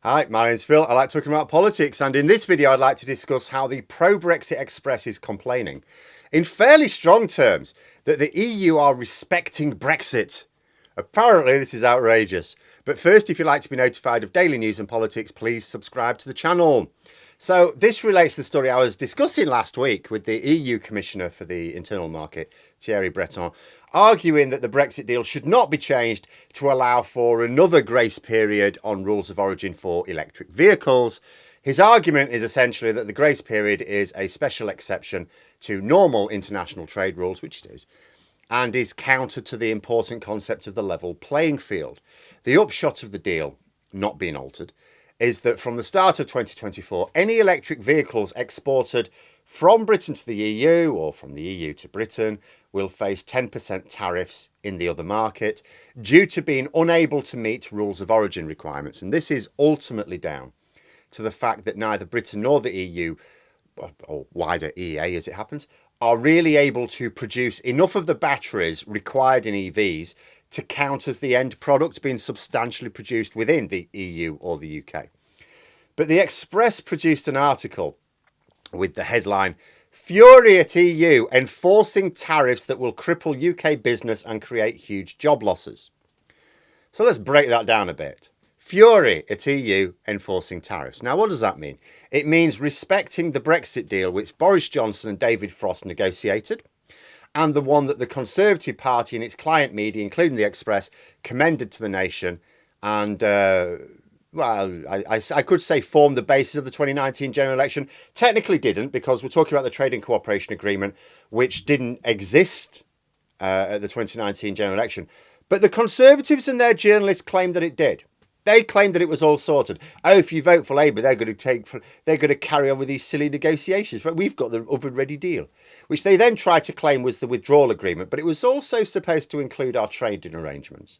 Hi, my name's Phil. I like talking about politics, and in this video, I'd like to discuss how the pro-Brexit Express is complaining, in fairly strong terms, that the EU are respecting Brexit. Apparently, this is outrageous. But first, if you'd like to be notified of daily news and politics, please subscribe to the channel. So this relates to the story I was discussing last week with the EU Commissioner for the Internal Market, Thierry Breton, arguing that the Brexit deal should not be changed to allow for another grace period on rules of origin for electric vehicles. His argument is essentially that the grace period is a special exception to normal international trade rules, which it is, and is counter to the important concept of the level playing field. The upshot of the deal, not being altered, is that from the start of 2024, any electric vehicles exported from Britain to the EU or from the EU to Britain will face 10% tariffs in the other market due to being unable to meet rules of origin requirements. And this is ultimately down to the fact that neither Britain nor the EU, or wider EEA as it happens, are really able to produce enough of the batteries required in EVs to count as the end product being substantially produced within the EU or the UK. But the Express produced an article with the headline, "Fury at EU enforcing tariffs that will cripple UK business and create huge job losses." So let's break that down a bit. Fury at EU enforcing tariffs. Now, what does that mean? It means respecting the Brexit deal which Boris Johnson and David Frost negotiated, and the one that the Conservative Party and its client media, including the Express, commended to the nation and, I could say formed the basis of the 2019 general election. Technically didn't, because we're talking about the Trade and Cooperation Agreement, which didn't exist at the 2019 general election. But the Conservatives and their journalists claimed that it did. They claimed that it was all sorted. Oh, if you vote for Labour, they're going to carry on with these silly negotiations. We've got the oven ready deal, which they then tried to claim was the withdrawal agreement, but it was also supposed to include our trading arrangements.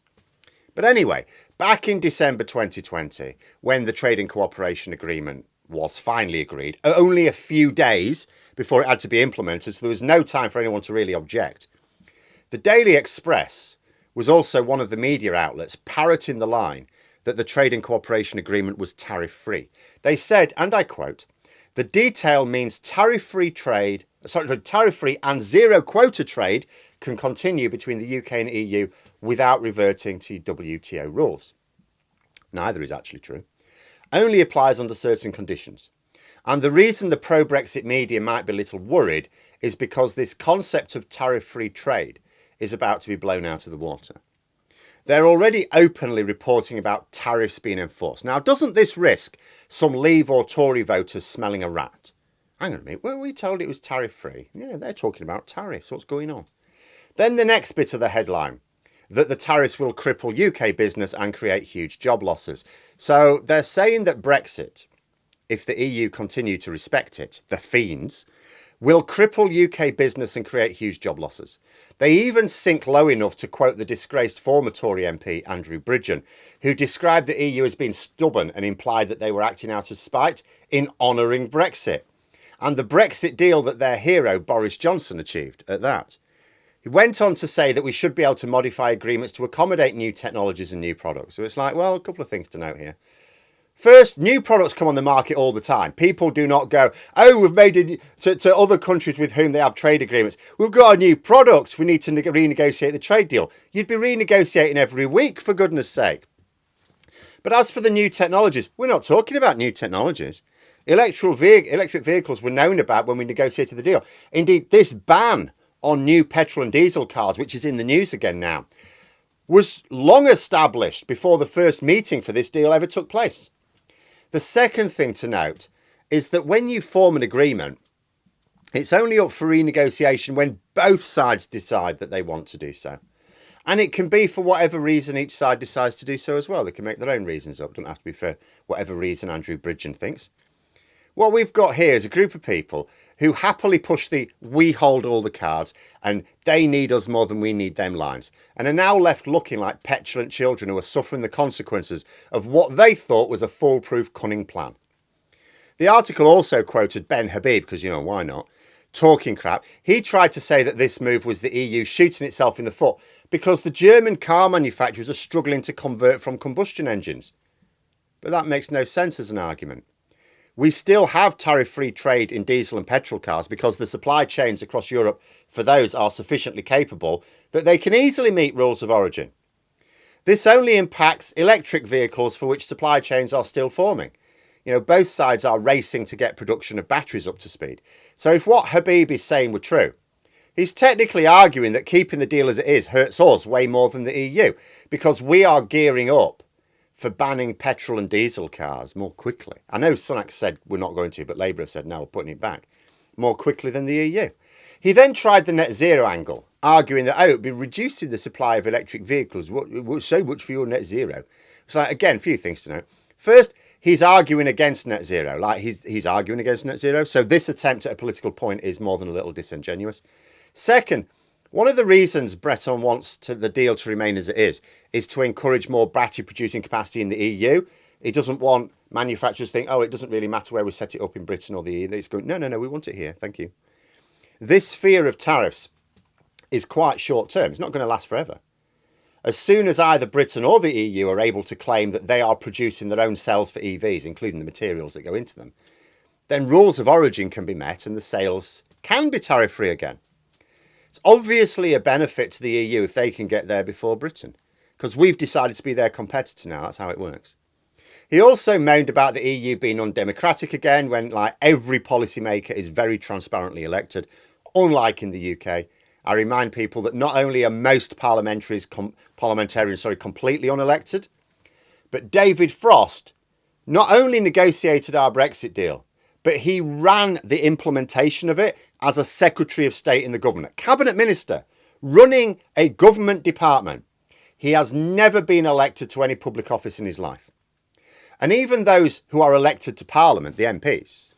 But anyway, back in December 2020, when the Trade and Cooperation Agreement was finally agreed, only a few days before it had to be implemented, so there was no time for anyone to really object, the Daily Express was also one of the media outlets parroting the line that the Trade and Cooperation Agreement was tariff-free. They said, and I quote, "The detail means tariff-free and zero quota trade can continue between the UK and EU without reverting to WTO rules." Neither is actually true. Only applies under certain conditions. And the reason the pro-Brexit media might be a little worried is because this concept of tariff-free trade is about to be blown out of the water. They're already openly reporting about tariffs being enforced. Now, doesn't this risk some Leave or Tory voters smelling a rat? Hang on a minute, weren't we told it was tariff-free? Yeah, they're talking about tariffs. What's going on? Then the next bit of the headline, that the tariffs will cripple UK business and create huge job losses. So they're saying that Brexit, if the EU continue to respect it, the fiends, will cripple UK business and create huge job losses. They even sink low enough to quote the disgraced former Tory MP, Andrew Bridgen, who described the EU as being stubborn and implied that they were acting out of spite in honouring Brexit. And the Brexit deal that their hero, Boris Johnson, achieved at that. He went on to say that we should be able to modify agreements to accommodate new technologies and new products. So it's like, well, a couple of things to note here. First, new products come on the market all the time. People do not go, oh, we've made it to other countries with whom they have trade agreements. We've got a new product. We need to renegotiate the trade deal. You'd be renegotiating every week, for goodness sake. But as for the new technologies, we're not talking about new technologies. Electric vehicles were known about when we negotiated the deal. Indeed, this ban on new petrol and diesel cars, which is in the news again now, was long established before the first meeting for this deal ever took place. The second thing to note is that when you form an agreement, it's only up for renegotiation when both sides decide that they want to do so. And it can be for whatever reason each side decides to do so as well. They can make their own reasons up. It doesn't have to be for whatever reason Andrew Bridgen thinks. What we've got here is a group of people who happily push the "we hold all the cards" and "they need us more than we need them" lines, and are now left looking like petulant children who are suffering the consequences of what they thought was a foolproof, cunning plan. The article also quoted Ben Habib, because, why not, talking crap. He tried to say that this move was the EU shooting itself in the foot because the German car manufacturers are struggling to convert from combustion engines. but that makes no sense as an argument. We still have tariff-free trade in diesel and petrol cars because the supply chains across Europe for those are sufficiently capable that they can easily meet rules of origin. This only impacts electric vehicles for which supply chains are still forming. Both sides are racing to get production of batteries up to speed. So if what Habib is saying were true, he's technically arguing that keeping the deal as it is hurts us way more than the EU because we are gearing up for banning petrol and diesel cars more quickly. I know Sunak said we're not going to, but Labour have said no, we're putting it back more quickly than the EU. He then tried the net zero angle, arguing that, it would be reducing the supply of electric vehicles. So much for your net zero. It's like, again, a few things to note. First, he's arguing against net zero. Like he's arguing against net zero. So this attempt at a political point is more than a little disingenuous. Second, one of the reasons Breton wants the deal to remain as it is to encourage more battery producing capacity in the EU. He doesn't want manufacturers to think, it doesn't really matter where we set it up in Britain or the EU. It's going, no, we want it here. Thank you. This fear of tariffs is quite short term. It's not going to last forever. As soon as either Britain or the EU are able to claim that they are producing their own cells for EVs, including the materials that go into them, then rules of origin can be met and the sales can be tariff-free again. It's obviously a benefit to the EU if they can get there before Britain, because we've decided to be their competitor now. That's how it works. He also moaned about the EU being undemocratic again when every policymaker is very transparently elected, unlike in the UK. I remind people that not only are most parliamentarians completely unelected, but David Frost not only negotiated our Brexit deal, but he ran the implementation of it as a Secretary of State in the government, cabinet minister, running a government department. He has never been elected to any public office in his life. And even those who are elected to Parliament, the MPs,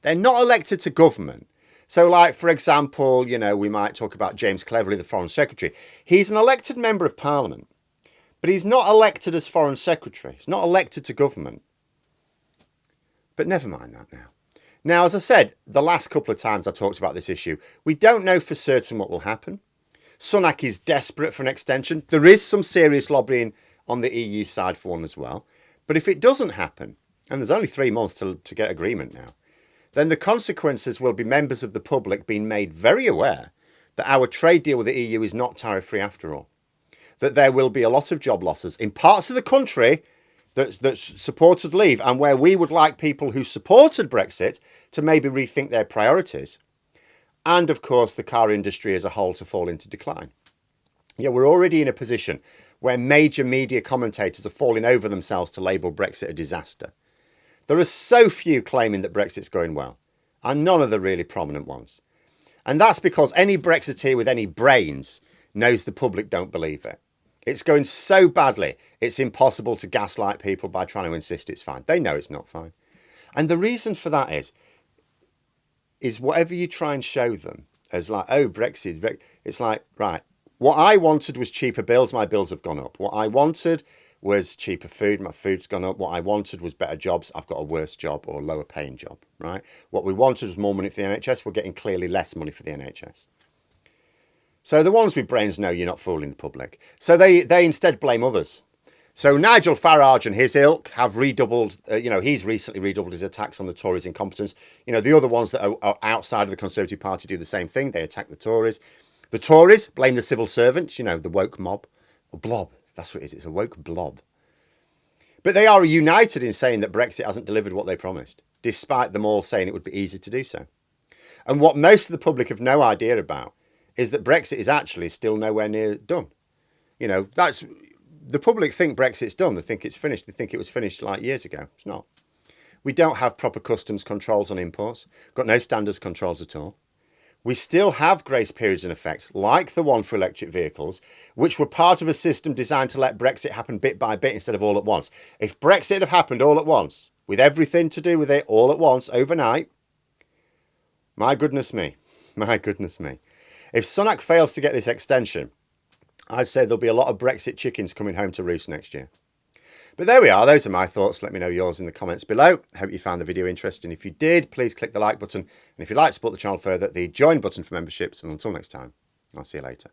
they're not elected to government. So for example, we might talk about James Cleverly, the Foreign Secretary. He's an elected member of Parliament, but he's not elected as Foreign Secretary. He's not elected to government. But never mind that now. Now, as I said, the last couple of times I talked about this issue, we don't know for certain what will happen. Sunak is desperate for an extension. There is some serious lobbying on the EU side for one as well. But if it doesn't happen, and there's only 3 months to get agreement now, then the consequences will be members of the public being made very aware that our trade deal with the EU is not tariff-free after all. That there will be a lot of job losses in parts of the country that supported leave and where we would like people who supported Brexit to maybe rethink their priorities. And of course, the car industry as a whole to fall into decline. We're already in a position where major media commentators are falling over themselves to label Brexit a disaster. There are so few claiming that Brexit's going well, and none of the really prominent ones. And that's because any Brexiteer with any brains knows the public don't believe it. It's going so badly, it's impossible to gaslight people by trying to insist it's fine. They know it's not fine. And the reason for that is whatever you try and show them as Brexit, it's right, what I wanted was cheaper bills, my bills have gone up. What I wanted was cheaper food, my food's gone up. What I wanted was better jobs, I've got a worse job or a lower paying job, right? What we wanted was more money for the NHS, we're getting clearly less money for the NHS. So the ones with brains know you're not fooling the public. So they instead blame others. So Nigel Farage and his ilk have redoubled, he's recently redoubled his attacks on the Tories' incompetence. The other ones that are outside of the Conservative Party do the same thing. They attack the Tories. The Tories blame the civil servants, the woke mob. Or blob, that's what it is. It's a woke blob. But they are united in saying that Brexit hasn't delivered what they promised, despite them all saying it would be easy to do so. And what most of the public have no idea about is that Brexit is actually still nowhere near done. That's the public think Brexit's done. They think it's finished. They think it was finished years ago. It's not. We don't have proper customs controls on imports. Got no standards controls at all. We still have grace periods in effect, like the one for electric vehicles, which were part of a system designed to let Brexit happen bit by bit instead of all at once. If Brexit had happened all at once, with everything to do with it all at once, overnight, my goodness me. If Sunak fails to get this extension, I'd say there'll be a lot of Brexit chickens coming home to roost next year. But there we are. Those are my thoughts. Let me know yours in the comments below. Hope you found the video interesting. If you did, please click the like button. And if you'd like to support the channel further, the join button for memberships. And until next time, I'll see you later.